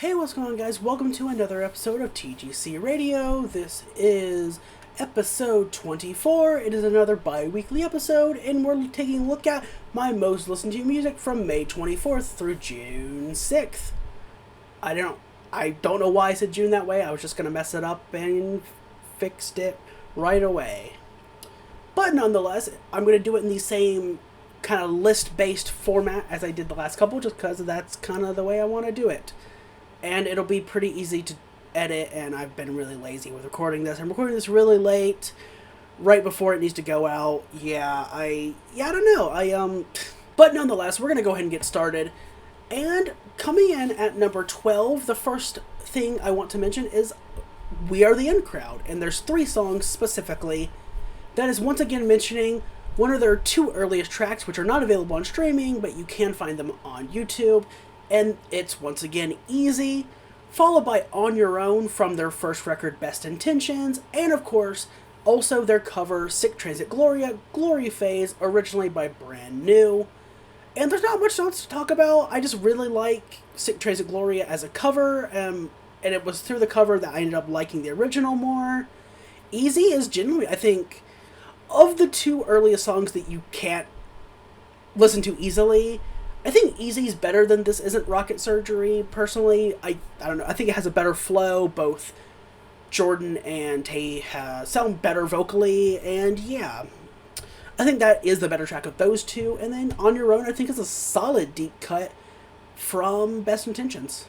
Hey, what's going on, guys? Welcome to another episode of TGC Radio. This is episode 24. It is another bi-weekly episode, and we're taking a look at my most listened to music from May 24th through June 6th. I don't know why I said June that way. I was just going to mess it up and fixed it right away. But nonetheless, I'm going to do it in the same kind of list-based format as I did the last couple, just because that's kind of the way I want to do it. And it'll be pretty easy to edit, and I've been really lazy with recording this. I'm recording this really late, right before it needs to go out. I don't know. But nonetheless, we're going to go ahead and get started. And coming in at number 12, the first thing I want to mention is We Are the In Crowd. And there's 3 songs specifically. That is once again mentioning one of their 2 earliest tracks, which are not available on streaming, but you can find them on YouTube. And it's once again Easy, followed by On Your Own from their first record, Best Intentions, and of course, also their cover, Sick Transit Gloria, Glory Phase, originally by Brand New. And there's not much else to talk about. I just really like Sick Transit Gloria as a cover, and it was through the cover that I ended up liking the original more. Easy is genuinely, I think, of the 2 earliest songs that you can't listen to easily, I think Easy's better than This Isn't Rocket Surgery, personally. I don't know. I think it has a better flow. Both Jordan and Tay sound better vocally, and yeah. I think that is the better track of those 2. And then On Your Own, I think, is a solid deep cut from Best Intentions.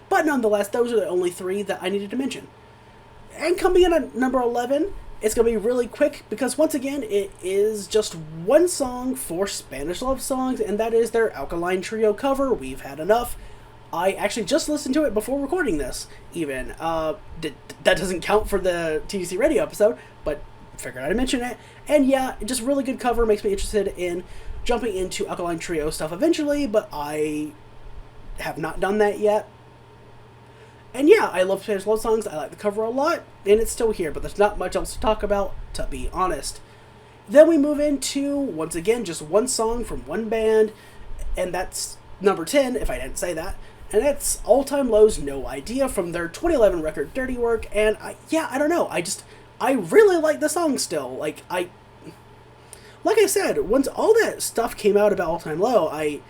But nonetheless, those are the only 3 that I needed to mention. And coming in at number 11, it's going to be really quick because, once again, it is just one song for Spanish Love Songs, and that is their Alkaline Trio cover, We've Had Enough. I actually just listened to it before recording this, even. That doesn't count for the TGC Radio episode, but figured I'd mention it. And yeah, just really good cover, makes me interested in jumping into Alkaline Trio stuff eventually, but I have not done that yet. And yeah, I love Spanish Love Songs, I like the cover a lot, and it's still here, but there's not much else to talk about, to be honest. Then we move into, once again, just one song from one band, and that's number 10, if I didn't say that, and that's All Time Low's No Idea from their 2011 record, Dirty Work, and I don't know, I really like the song still. Like I said, once all that stuff came out about All Time Low, I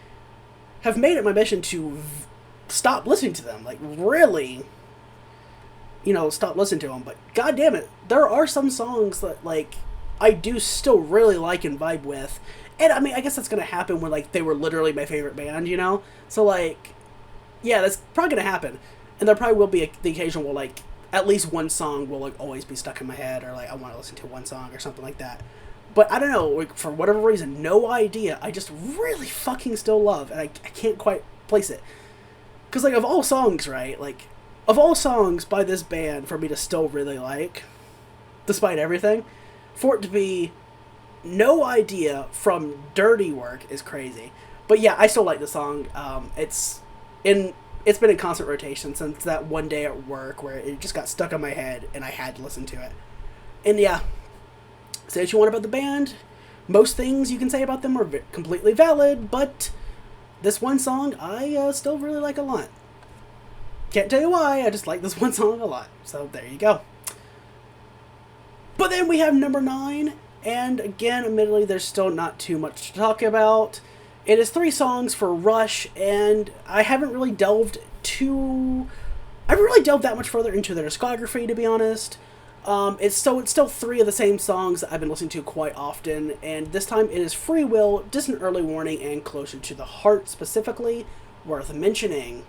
have made it my mission to stop listening to them, like really, stop listening to them, but god damn it, there are some songs that, like, I do still really like and vibe with, and I mean, I guess that's gonna happen when, like, they were literally my favorite band, so, like, yeah, that's probably gonna happen, and there probably will be the occasion where, like, at least one song will, like, always be stuck in my head, or, like, I want to listen to one song, or something like that, but I don't know, like, for whatever reason, No Idea, I just really fucking still love, and I can't quite place it. Because, like, of all songs, right, like, of all songs by this band for me to still really like, despite everything, for it to be No Idea from Dirty Work is crazy. But yeah, I still like the song. It's been in constant rotation since that one day at work where it just got stuck in my head and I had to listen to it. And yeah, say what you want about the band. Most things you can say about them are completely valid, but this one song, I still really like a lot. Can't tell you why, I just like this one song a lot. So there you go. But then we have number 9, and again, admittedly, there's still not too much to talk about. It is 3 songs for Rush, and I haven't really delved that much further into their discography, to be honest. It's still 3 of the same songs that I've been listening to quite often, and this time it is Free Will, Distant Early Warning, and Closer to the Heart specifically, worth mentioning.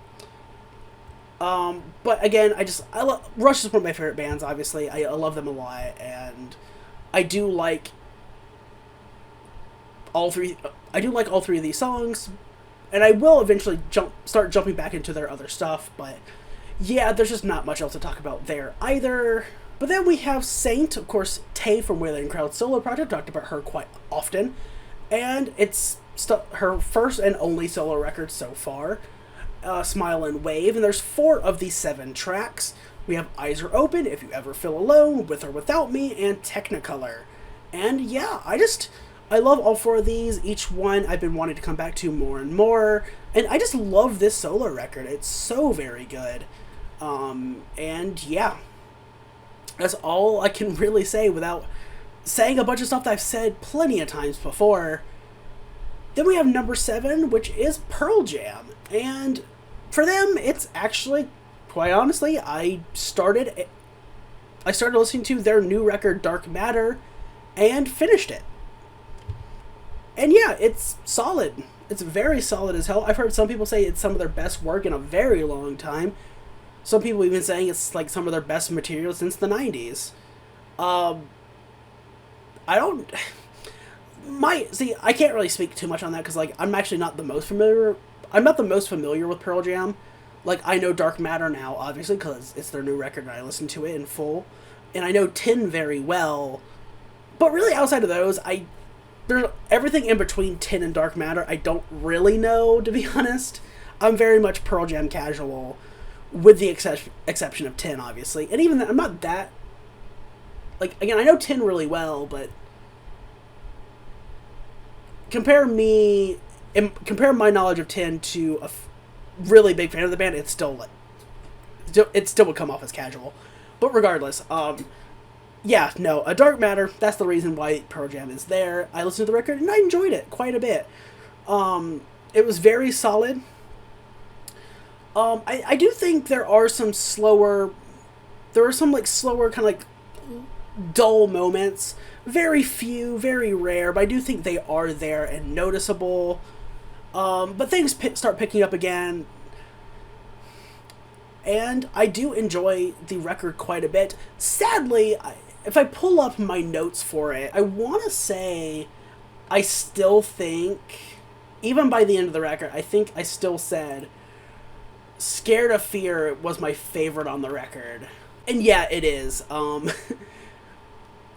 But again, Rush is one of my favorite bands, obviously. I love them a lot, and I do like all 3 of these songs, and I will eventually start jumping back into their other stuff, but yeah, there's just not much else to talk about there either. But then we have Saint, of course, Tay from Wailing Crowd's solo project, talked about her quite often, and it's her first and only solo record so far, Smile and Wave, and there's 4 of these 7 tracks. We have Eyes Are Open, If You Ever Feel Alone, With or Without Me, and Technicolor. And yeah, I I love all 4 of these. Each one I've been wanting to come back to more and more. And I just love this solo record. It's so very good. And yeah, that's all I can really say without saying a bunch of stuff that I've said plenty of times before. Then we have number 7, which is Pearl Jam. And for them, it's actually, quite honestly, I started listening to their new record, Dark Matter, and finished it. And yeah, it's solid. It's very solid as hell. I've heard some people say it's some of their best work in a very long time. Some people even saying it's like some of their best material since the 90s. I can't really speak too much on that because, like, I'm actually not the most familiar. I'm not the most familiar with Pearl Jam. Like, I know Dark Matter now, obviously, because it's their new record and I listen to it in full. And I know Tin very well. But really, outside of those, there's everything in between Tin and Dark Matter I don't really know, to be honest. I'm very much Pearl Jam casual, with the exception of Tin, obviously. And even then, I'm not that... Like, again, I know Tin really well, but... Compare my knowledge of Tin to a really big fan of the band, it still would come off as casual. But regardless, yeah, no, A Dark Matter, that's the reason why Pearl Jam is there. I listened to the record and I enjoyed it quite a bit. It was very solid. I do think there are some slower kind of like dull moments. Very few, very rare, but I do think they are there and noticeable. But things start picking up again. And I do enjoy the record quite a bit. Sadly, if I pull up my notes for it, I want to say I still think, even by the end of the record, I think I still said Scared of Fear was my favorite on the record. And yeah, it is.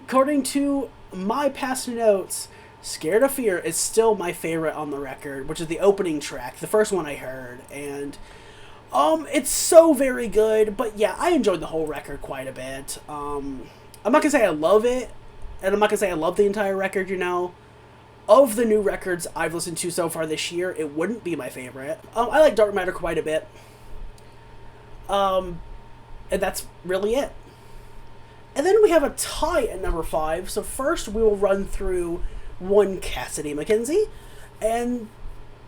According to my past notes, Scared of Fear is still my favorite on the record, which is the opening track, the first one I heard, and it's so very good. But yeah, I enjoyed the whole record quite a bit. I'm not gonna say I love it, and I'm not gonna say I love the entire record, you know. Of the new records I've listened to so far this year, it wouldn't be my favorite. I like Dark Matter quite a bit. And that's really it. And then we have a tie at number 5. So first we will run through one Cassidy McKenzie. And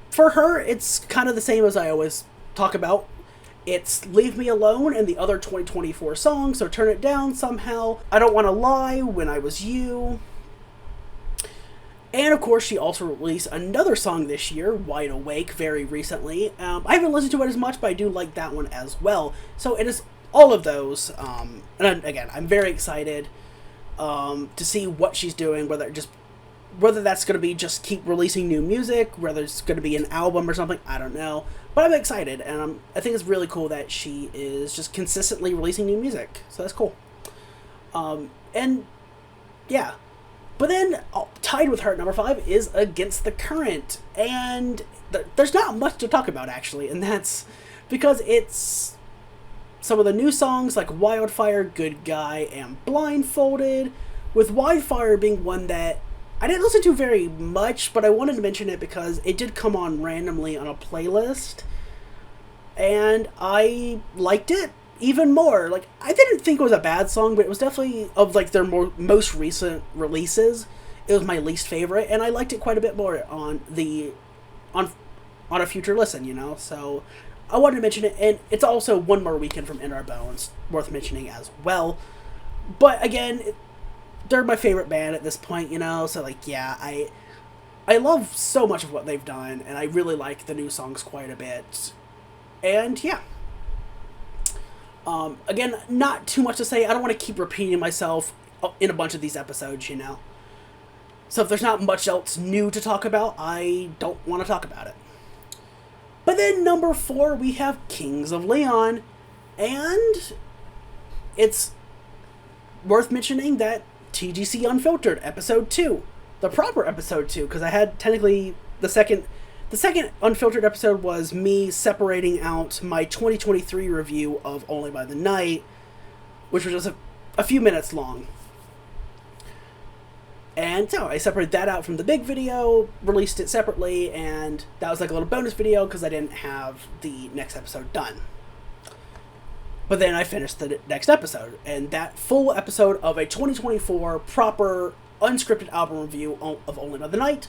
for her, it's kind of the same as I always talk about. It's Leave Me Alone and the other 2024 songs, so Turn It Down Somehow, I Don't Want to Lie, When I Was You. And of course, she also released another song this year, Wide Awake, very recently. I haven't listened to it as much, but I do like that one as well. So it is all of those. And again, I'm very excited to see what she's doing, whether that's going to be just keep releasing new music, whether it's going to be an album or something, I don't know. But I'm excited, and I think it's really cool that she is just consistently releasing new music. So that's cool. And yeah. But then, tied with her at number 5 is Against the Current. And there's not much to talk about, actually. And that's because it's some of the new songs like Wildfire, Good Guy, and Blindfolded. With Wildfire being one that I didn't listen to very much, but I wanted to mention it because it did come on randomly on a playlist. And I liked it even more. Like, I didn't think it was a bad song, but it was definitely, of like their most recent releases, it was my least favorite, and I liked it quite a bit more on a future listen, you know. So I wanted to mention it, and it's also One More Weekend from In Our Bones, worth mentioning as well. But again, they're my favorite band at this point, you know. So like, yeah, I love so much of what they've done, and I really like the new songs quite a bit. And yeah. Again, not too much to say. I don't want to keep repeating myself in a bunch of these episodes, you know. So if there's not much else new to talk about, I don't want to talk about it. But then number 4, we have Kings of Leon. And it's worth mentioning that TGC Unfiltered, episode 2. The proper episode 2, because I had technically the second Unfiltered episode was me separating out my 2023 review of Only by the Night, which was just a few minutes long. And so I separated that out from the big video, released it separately, and that was like a little bonus video because I didn't have the next episode done. But then I finished the next episode, and that full episode of a 2024 proper unscripted album review of Only Another Night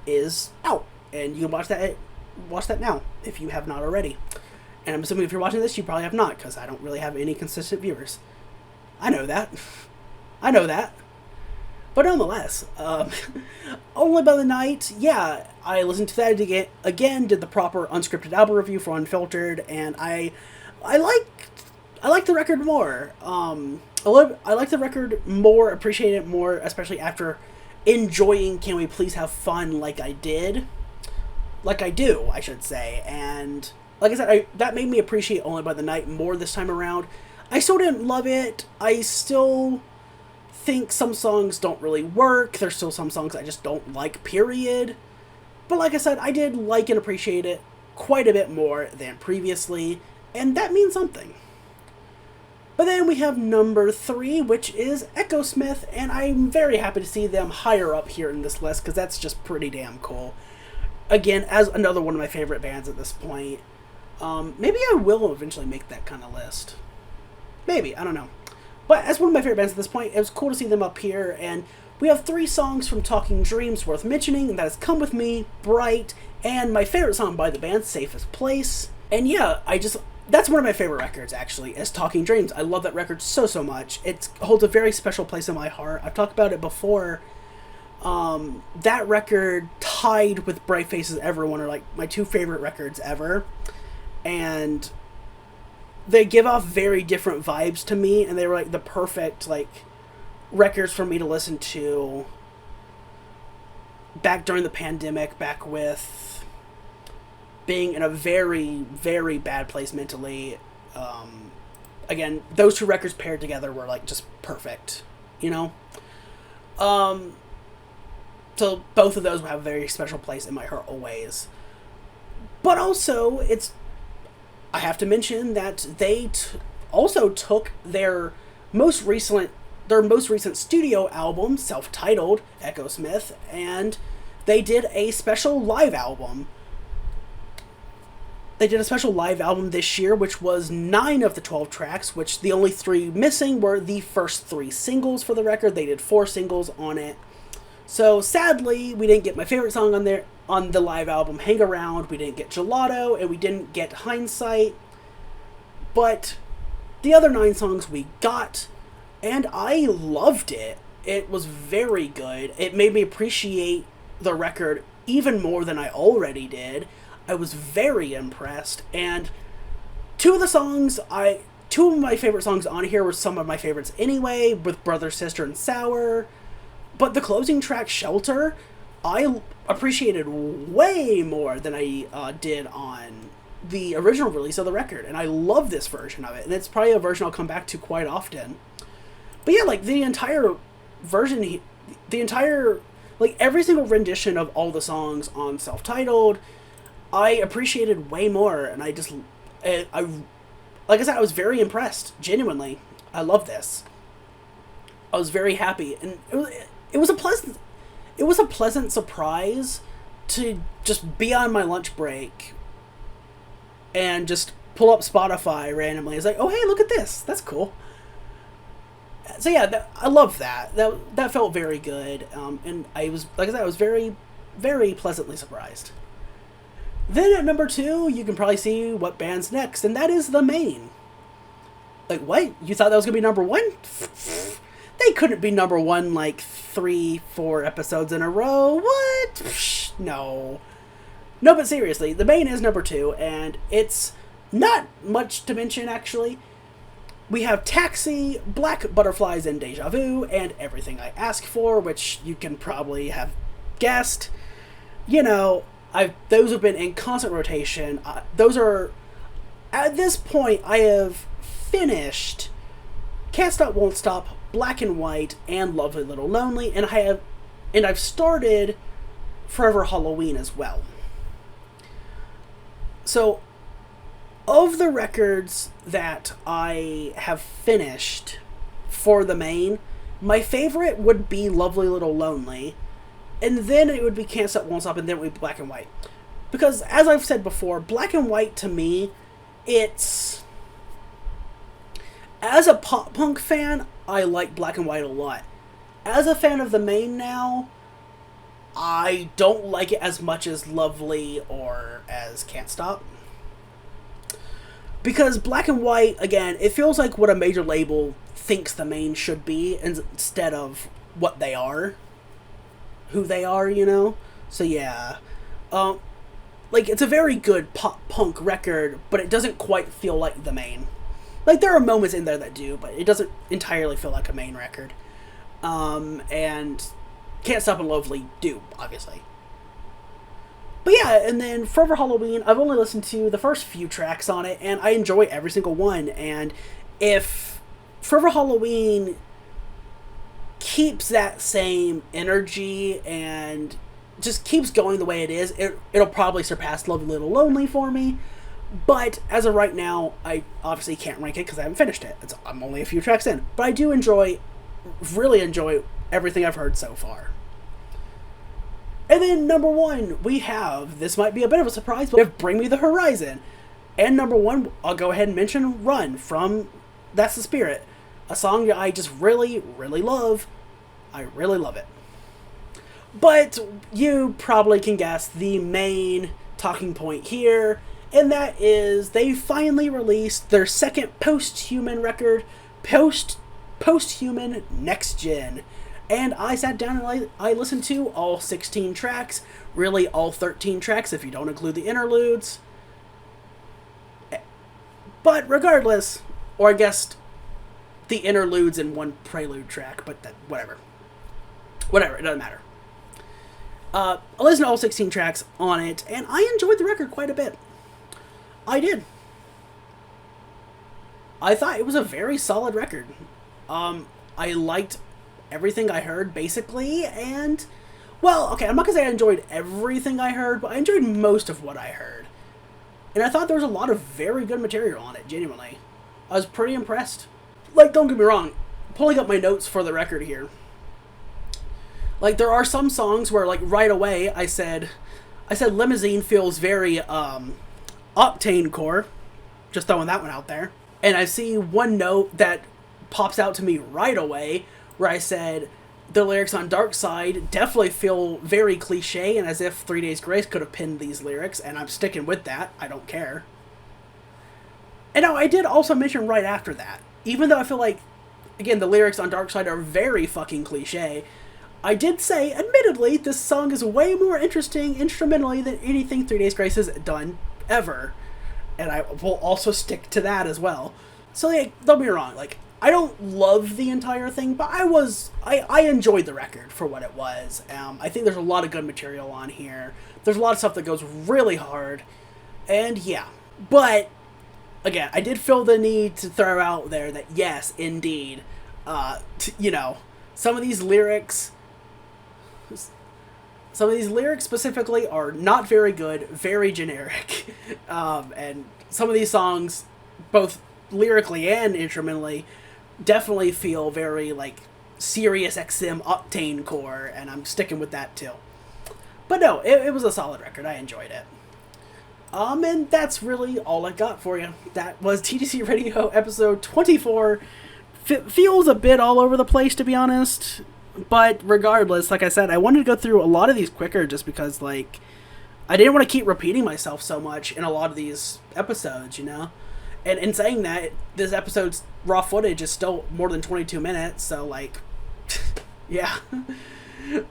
is out, and you can watch that now if you have not already. And I'm assuming if you're watching this, you probably have not, because I don't really have any consistent viewers. I know that. But nonetheless, Only by the Night, yeah, I listened to that again, did the proper unscripted album review for Unfiltered, and I like the record more. I like the record more, appreciate it more, especially after enjoying Can We Please Have Fun like I do, I should say. And like I said, that made me appreciate Only by the Night more this time around. I still didn't love it. I still think some songs don't really work. There's still some songs I just don't like, period. But like I said, I did like and appreciate it quite a bit more than previously, and that means something. But then we have number 3, which is Echosmith, and I'm very happy to see them higher up here in this list, because that's just pretty damn cool. Again, as another one of my favorite bands at this point. Maybe I will eventually make that kind of list. Maybe, I don't know. But as one of my favorite bands at this point, it was cool to see them up here, and we have 3 songs from Talking Dreams worth mentioning, and that is Come With Me, Bright, and my favorite song by the band, Safest Place. And yeah, that's one of my favorite records, actually, is Talking Dreams. I love that record so much. It holds a very special place in my heart. I've talked about it before. That record tied with Bright Faces Everyone are like my 2 favorite records ever. And they give off very different vibes to me, and they were like the perfect records for me to listen to back during the pandemic, back with being in a very, very bad place mentally. Again, those 2 records paired together were just perfect, you know? So both of those will have a very special place in my heart always. But also, I have to mention that they also took their most recent studio album, self-titled, Echosmith, and they did a special live album. They did a special live album this year, which was 9 of the 12 tracks, which the only 3 missing were the first 3 singles for the record. They did 4 singles on it. So sadly, we didn't get my favorite song on the live album, Hang Around. We didn't get Gelato, and we didn't get Hindsight. But the other 9 songs we got, and I loved it. It was very good. It made me appreciate the record even more than I already did. I was very impressed, and 2 of my favorite songs on here were some of my favorites anyway, with Brother, Sister, and Sour. But the closing track, Shelter, I appreciated way more than I did on the original release of the record, and I love this version of it, and it's probably a version I'll come back to quite often. But yeah, the entire version, every single rendition of all the songs on Self-Titled, I appreciated way more, and like I said, I was very impressed, genuinely. I love this. I was very happy, and it was a pleasant surprise to just be on my lunch break and just pull up Spotify randomly. It's like, oh hey, look at this, that's cool. So yeah, I love that. That felt very good, and I was, like I said, I was very, very pleasantly surprised. Then at number 2, you can probably see what band's next, and that is The Main. Like, what? You thought that was gonna be number 1? They couldn't be number 1 3-4 episodes in a row. What? Psh, no, but seriously, The Main is number 2, and it's not much to mention, actually. We have Taxi, Black Butterflies, and Deja Vu, and Everything I Ask For, which you can probably have guessed. Those have been in constant rotation. Those are, at this point, I have finished Can't Stop, Won't Stop, Black and White, and Lovely Little Lonely, and I've started Forever Halloween as well. So, of the records that I have finished for The Main, My favorite would be Lovely Little Lonely, and then it would be Can't Stop, Won't Stop, and then it would be Black and White. Because, as I've said before, Black and White, to me, it's... As a pop-punk fan, I like Black and White a lot. As a fan of the main now, I don't like it as much as Lovely or as Can't Stop. Because Black and White, again, it feels like what a major label thinks the main should be instead of what they are. Who they are, you know? So yeah. Like, it's a very good pop-punk record, but it doesn't quite feel like the main. Like, there are moments in there that do, but it doesn't entirely feel like a main record. And Can't Stop and Lovely do, obviously. But yeah, and then Forever Halloween, I've only listened to the first few tracks on it, and I enjoy every single one. And if Forever Halloween keeps that same energy and just keeps going the way it is, it'll probably surpass Lovely Little Lonely for me. But as of right now, I obviously can't rank it because I haven't finished it. I'm only a few tracks in. But I do really enjoy everything I've heard so far. And then number 1, we have, this might be a bit of a surprise, but we have Bring Me the Horizon. And number 1, I'll go ahead and mention Run from That's the Spirit. A song that I just really, really love. I really love it. But you probably can guess the main talking point here, and that is they finally released their second post-human record, Post-Human Next Gen. And I sat down and I listened to all 16 tracks, really all 13 tracks if you don't include the interludes. But regardless, or I guess the interludes in one prelude track, but whatever. Whatever, it doesn't matter. I listened to all 16 tracks on it, and I enjoyed the record quite a bit. I did. I thought it was a very solid record. I liked everything I heard, basically, and, well, okay, I'm not gonna say I enjoyed everything I heard, but I enjoyed most of what I heard. And I thought there was a lot of very good material on it, genuinely. I was pretty impressed. Like, don't get me wrong, pulling up my notes for the record here. Like, there are some songs where, like, right away, I said Limousine feels very, Octane Core. Just throwing that one out there. And I see one note that pops out to me right away, where I said, the lyrics on Dark Side definitely feel very cliche, and as if 3 Days Grace could have pinned these lyrics, and I'm sticking with that. I don't care. And now, I did also mention right after that, even though I feel like, again, the lyrics on Dark Side are very fucking cliche, I did say, admittedly, this song is way more interesting instrumentally than anything 3 Days Grace has done ever. And I will also stick to that as well. So, like, don't be wrong, like, I don't love the entire thing, but I enjoyed the record for what it was. I think there's a lot of good material on here. There's a lot of stuff that goes really hard. And yeah. But, again, I did feel the need to throw out there that, yes, indeed, you know, some of these lyrics specifically are not very good, very generic. And some of these songs, both lyrically and instrumentally, definitely feel very, like, Sirius XM Octane Core, and I'm sticking with that too. But no, it was a solid record. I enjoyed it. And that's really all I got for you. That was TGC Radio episode 24. Feels a bit all over the place, to be honest. But regardless, like I said, I wanted to go through a lot of these quicker just because, like, I didn't want to keep repeating myself so much in a lot of these episodes, you know? And in saying that, this episode's raw footage is still more than 22 minutes, so, like, yeah.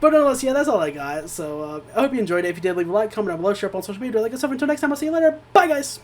But nonetheless, yeah, that's all I got. So, I hope you enjoyed it. If you did, leave a like, comment down below, share up on social media, like us up. Until next time, I'll see you later. Bye, guys!